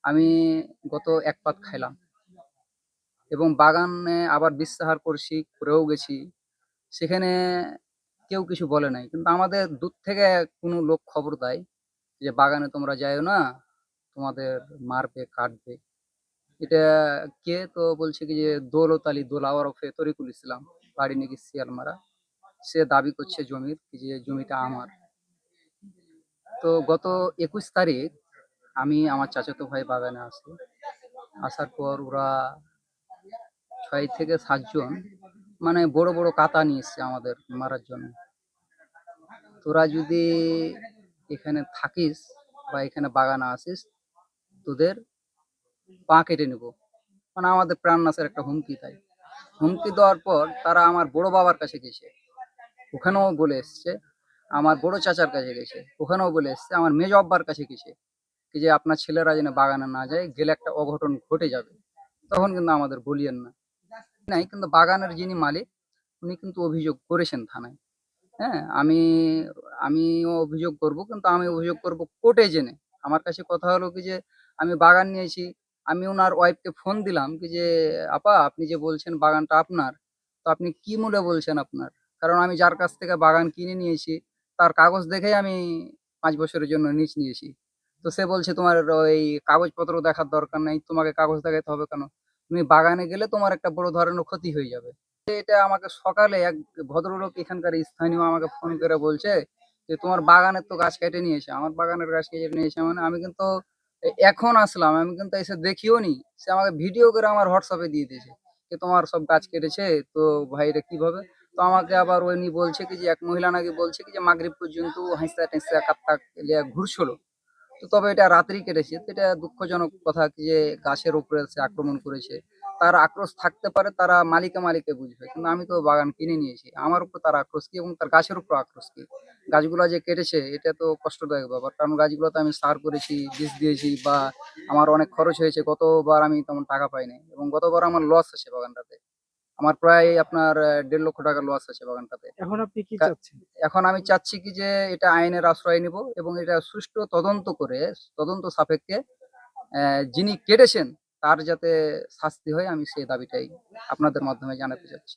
আমি গত এক পাত খাইলাম এবং বাগানে আবার বিশ্রাহার করেও গেছি। সেখানে কেউ কিছু বলে নাই। কিন্তু আমাদের দূর থেকে কোনো লোক খবর দেয় যে, "বাগানে তোমরা যাইও না, তোমাদের মারবে, কাটবে।" এটা কে? তো বলছে কি যে দৌলত আলী দোলা ওরফে তরিকুল ইসলাম, বাড়ি নাকি শিয়ালমারা। সে দাবি করছে জমির কি যে জমিটা আমার। তো গত ২১ তারিখ আমি আমার চাচাতো ভাই বাগানে আসি। আসার পর ওরা ৬ থেকে ৭ জন মানে বড়, বড় কাঁটা নিয়ে এসছে আমাদের মারার জন্য। তোরা যদি এখানে থাকিস বা এখানে বাগানে আসিস, তোদের পা কেটে নেবো। মানে আমাদের প্রাণনাশের একটা হুমকি দেয়। হুমকি দেওয়ার পর তারা আমার বড় বাবার কাছে গেছে। ওখানেও বলে এসছে। আমার বড় চাচার কাছে গেছে। ওখানেও বলে এসছে। আমার মেজ আব্বার কাছে গেছে। কি যে আপনার ছেলেরা যেন বাগানে না যায়, গেলে একটা অঘটন ঘটে যাবে। তখন কিন্তু আমাদের বলিয়েন না। নাই কিন্তু বাগানের যিনি মালিক উনি কিন্তু অভিযোগ করেছেন থানায়। হ্যাঁ? আমিও অভিযোগ করব, কিন্তু আমি অভিযোগ করব কোর্টে জেনে। আমার কাছে কথা হলো কি যে আমি বাগান নিয়েছি। আমি উনার ওয়াইফকে ফোন দিলাম কি যে, "আপা আপনি যে বলছেন বাগানটা আপনার, তো আপনি কি মূল্যে বলছেন আপনার?" কারণ আমি যার কাছ থেকে বাগান কিনে নিয়েছি তার কাগজ দেখেই আমি ৫ বছরের জন্য লিজ নিয়েছি। তো সে বলছে, "তোমার ওই কাগজপত্র দেখার দরকার নাই। তোমাকে কাগজ দেখাইতে হবে কেন? তুমি বাগানে গেলে তোমার একটা বড় ধরনের ক্ষতি হয়ে যাবে।" এটা আমাকে সকালে এক ভদ্রলোক এখানকার স্থানীয় আমাকে ফোন করে বলছে যে, "তোমার বাগানের তো গাছ কেটে নিয়েছে।" আমার বাগানের গাছ কেটে নিয়েছে মানে আমি কিন্তু এখন আসলাম। আমি কিন্তু এসে দেখিও নি। সে আমাকে ভিডিও করে আমার WhatsApp এ দিয়ে দিয়েছে যে, "তোমার সব গাছ কেটেছে। তো ভাই এটা কিভাবে?" তো আমাকে আবার উনি বলছে কি যে এক মহিলা নাকি বলছে কি যে মাগরিব পর্যন্ত হাইসা-টাইসা কাত্তা লিয়া ঘুরছিল। তো তবে এটা রাত্রেই কেটেছে। তো এটা দুঃখজনক কথা কি যে গাছের উপরে সে আক্রমণ করেছে। তার আক্রোশ থাকতে পারে, তারা মালিকে বুঝবে। কিন্তু আমি তো বাগান কিনে নিয়েছি। আমার উপর তার আক্রোশ কি এবং তার গাছের উপর আক্রোশ কি? গাছগুলা যে কেটেছে এটা তো কষ্টদায়ক ব্যাপার। কারণ গাছগুলোতে আমি সার করেছি, বীজ দিয়েছি বা আমার অনেক খরচ হয়েছে। গতবার আমি তেমন টাকা পাই নাই এবং গতবার আমার লস আছে বাগানটাতে। আমার প্রায় আপনার ৳১.৫ লক্ষ লস আছে বাগানটাতে। এখন আপনি কি কা চাচ্ছেন? এখন আমি চাচ্ছি কি যে এটা আইনের আশ্রয় নিবো এবং এটা সুষ্ঠু তদন্ত করে তদন্ত সাপেক্ষে যিনি কেটেছেন তার যাতে শাস্তি হয় আমি সেই দাবিটাই আপনাদের মাধ্যমে জানাতে চাচ্ছি।